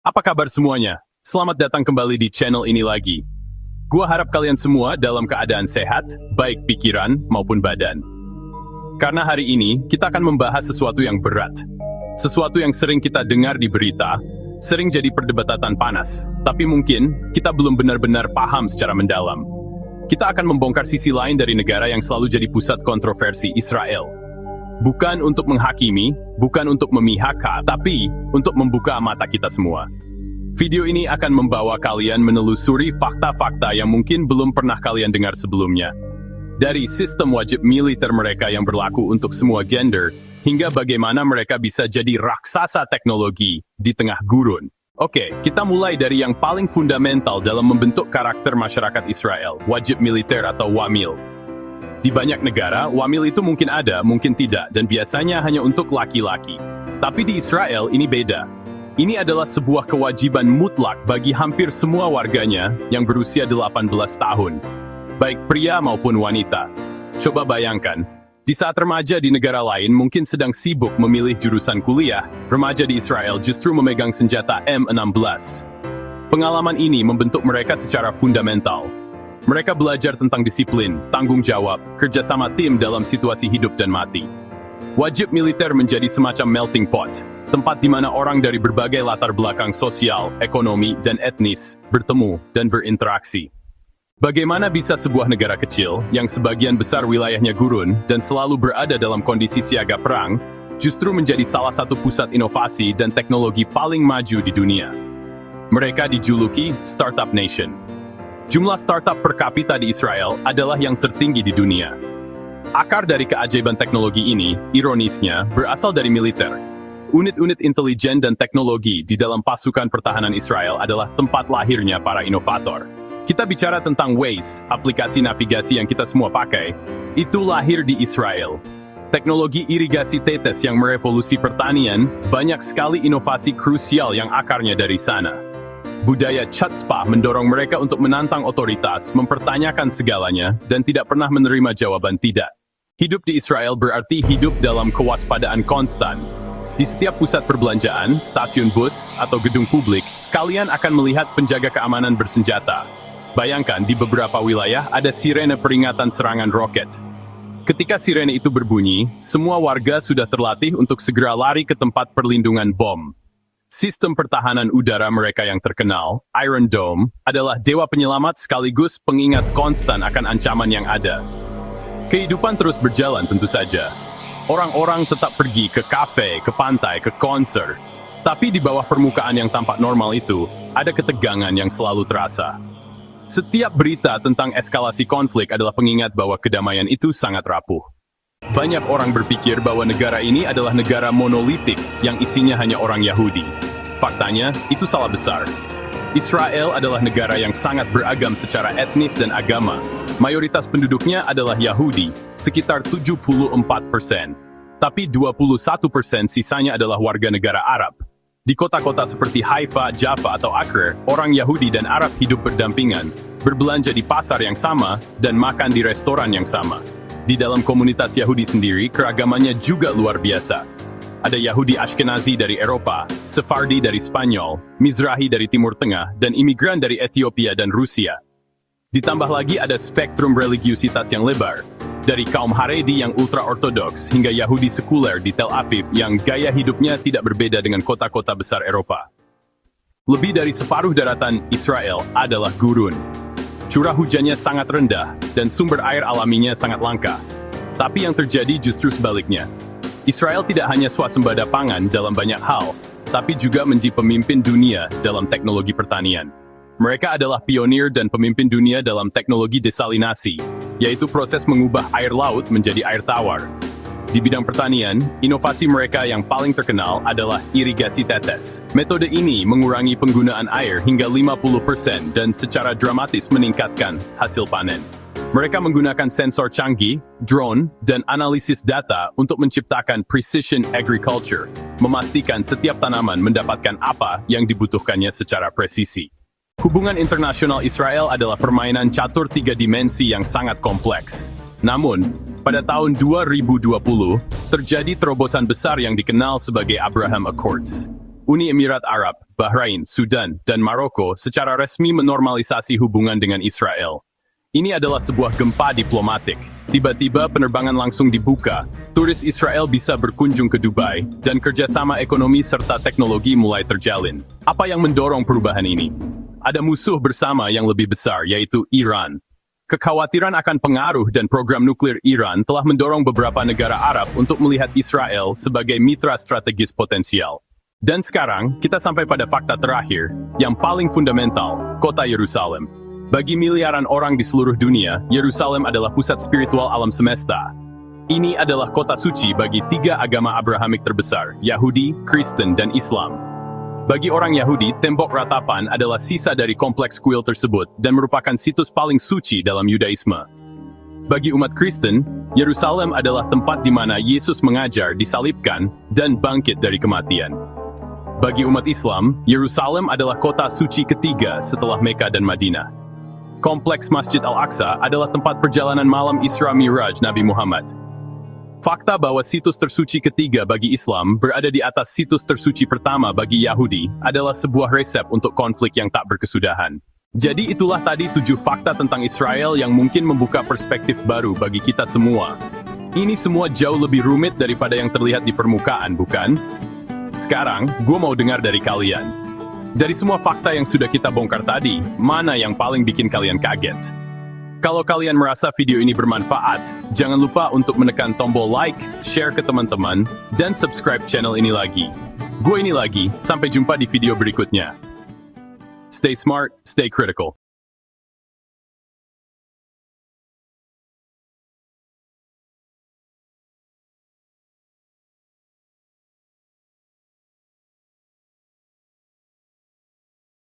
Apa kabar semuanya? Selamat datang kembali di channel ini lagi. Gua harap kalian semua dalam keadaan sehat, baik pikiran maupun badan. Karena hari ini, kita akan membahas sesuatu yang berat. Sesuatu yang sering kita dengar di berita, sering jadi perdebatan panas, tapi mungkin kita belum benar-benar paham secara mendalam. Kita akan membongkar sisi lain dari negara yang selalu jadi pusat kontroversi, Israel. Bukan untuk menghakimi, bukan untuk memihak, tapi untuk membuka mata kita semua. Video ini akan membawa kalian menelusuri fakta-fakta yang mungkin belum pernah kalian dengar sebelumnya. Dari sistem wajib militer mereka yang berlaku untuk semua gender, hingga bagaimana mereka bisa jadi raksasa teknologi di tengah gurun. Oke, kita mulai dari yang paling fundamental dalam membentuk karakter masyarakat Israel, wajib militer atau wamil. Di banyak negara, wamil itu mungkin ada, mungkin tidak, dan biasanya hanya untuk laki-laki. Tapi di Israel ini beda. Ini adalah sebuah kewajiban mutlak bagi hampir semua warganya yang berusia 18 tahun. Baik pria maupun wanita. Coba bayangkan, di saat remaja di negara lain mungkin sedang sibuk memilih jurusan kuliah, remaja di Israel justru memegang senjata M16. Pengalaman ini membentuk mereka secara fundamental. Mereka belajar tentang disiplin, tanggung jawab, kerjasama tim dalam situasi hidup dan mati. Wajib militer menjadi semacam melting pot, tempat di mana orang dari berbagai latar belakang sosial, ekonomi, dan etnis bertemu dan berinteraksi. Bagaimana bisa sebuah negara kecil, yang sebagian besar wilayahnya gurun dan selalu berada dalam kondisi siaga perang, justru menjadi salah satu pusat inovasi dan teknologi paling maju di dunia? Mereka dijuluki Startup Nation. Jumlah startup per kapita di Israel adalah yang tertinggi di dunia. Akar dari keajaiban teknologi ini, ironisnya, berasal dari militer. Unit-unit intelijen dan teknologi di dalam pasukan pertahanan Israel adalah tempat lahirnya para inovator. Kita bicara tentang Waze, aplikasi navigasi yang kita semua pakai, itu lahir di Israel. Teknologi irigasi tetes yang merevolusi pertanian, banyak sekali inovasi krusial yang akarnya dari sana. Budaya chutzpah mendorong mereka untuk menantang otoritas, mempertanyakan segalanya, dan tidak pernah menerima jawaban tidak. Hidup di Israel berarti hidup dalam kewaspadaan konstan. Di setiap pusat perbelanjaan, stasiun bus, atau gedung publik, kalian akan melihat penjaga keamanan bersenjata. Bayangkan, di beberapa wilayah ada sirene peringatan serangan roket. Ketika sirene itu berbunyi, semua warga sudah terlatih untuk segera lari ke tempat perlindungan bom. Sistem pertahanan udara mereka yang terkenal, Iron Dome, adalah dewa penyelamat sekaligus pengingat konstan akan ancaman yang ada. Kehidupan terus berjalan tentu saja. Orang-orang tetap pergi ke kafe, ke pantai, ke konser. Tapi di bawah permukaan yang tampak normal itu, ada ketegangan yang selalu terasa. Setiap berita tentang eskalasi konflik adalah pengingat bahwa kedamaian itu sangat rapuh. Banyak orang berpikir bahwa negara ini adalah negara monolitik yang isinya hanya orang Yahudi. Faktanya, itu salah besar. Israel adalah negara yang sangat beragam secara etnis dan agama. Mayoritas penduduknya adalah Yahudi, sekitar 74%. Tapi 21% sisanya adalah warga negara Arab. Di kota-kota seperti Haifa, Jaffa, atau Acre, orang Yahudi dan Arab hidup berdampingan, berbelanja di pasar yang sama, dan makan di restoran yang sama. Di dalam komunitas Yahudi sendiri, keragamannya juga luar biasa. Ada Yahudi Ashkenazi dari Eropa, Sephardi dari Spanyol, Mizrahi dari Timur Tengah, dan imigran dari Ethiopia dan Rusia. Ditambah lagi ada spektrum religiusitas yang lebar, dari kaum Haredi yang ultra-ortodoks hingga Yahudi sekuler di Tel Aviv yang gaya hidupnya tidak berbeda dengan kota-kota besar Eropa. Lebih dari separuh daratan Israel adalah gurun. Curah hujannya sangat rendah, dan sumber air alaminya sangat langka. Tapi yang terjadi justru sebaliknya. Israel tidak hanya swasembada pangan dalam banyak hal, tapi juga menjadi pemimpin dunia dalam teknologi pertanian. Mereka adalah pionir dan pemimpin dunia dalam teknologi desalinasi, yaitu proses mengubah air laut menjadi air tawar. Di bidang pertanian, inovasi mereka yang paling terkenal adalah irigasi tetes. Metode ini mengurangi penggunaan air hingga 50% dan secara dramatis meningkatkan hasil panen. Mereka menggunakan sensor canggih, drone, dan analisis data untuk menciptakan precision agriculture, memastikan setiap tanaman mendapatkan apa yang dibutuhkannya secara presisi. Hubungan internasional Israel adalah permainan catur tiga dimensi yang sangat kompleks. Namun, pada tahun 2020, terjadi terobosan besar yang dikenal sebagai Abraham Accords. Uni Emirat Arab, Bahrain, Sudan, dan Maroko secara resmi menormalisasi hubungan dengan Israel. Ini adalah sebuah gempa diplomatik. Tiba-tiba penerbangan langsung dibuka, turis Israel bisa berkunjung ke Dubai, dan kerjasama ekonomi serta teknologi mulai terjalin. Apa yang mendorong perubahan ini? Ada musuh bersama yang lebih besar, yaitu Iran. Kekhawatiran akan pengaruh dan program nuklir Iran telah mendorong beberapa negara Arab untuk melihat Israel sebagai mitra strategis potensial. Dan sekarang, kita sampai pada fakta terakhir, yang paling fundamental, kota Yerusalem. Bagi miliaran orang di seluruh dunia, Yerusalem adalah pusat spiritual alam semesta. Ini adalah kota suci bagi 3 agama Abrahamik terbesar, Yahudi, Kristen, dan Islam. Bagi orang Yahudi, tembok ratapan adalah sisa dari kompleks kuil tersebut dan merupakan situs paling suci dalam Yudaisme. Bagi umat Kristen, Yerusalem adalah tempat di mana Yesus mengajar, disalibkan, dan bangkit dari kematian. Bagi umat Islam, Yerusalem adalah kota suci ketiga setelah Mekah dan Madinah. Kompleks Masjid Al-Aqsa adalah tempat perjalanan malam Isra Miraj Nabi Muhammad. Fakta bahwa situs tersuci ketiga bagi Islam berada di atas situs tersuci pertama bagi Yahudi adalah sebuah resep untuk konflik yang tak berkesudahan. Jadi itulah tadi 7 fakta tentang Israel yang mungkin membuka perspektif baru bagi kita semua. Ini semua jauh lebih rumit daripada yang terlihat di permukaan, bukan? Sekarang, gue mau dengar dari kalian. Dari semua fakta yang sudah kita bongkar tadi, mana yang paling bikin kalian kaget? Kalau kalian merasa video ini bermanfaat, jangan lupa untuk menekan tombol like, share ke teman-teman, dan subscribe channel ini lagi. Gue ini lagi, sampai jumpa di video berikutnya. Stay smart, stay critical.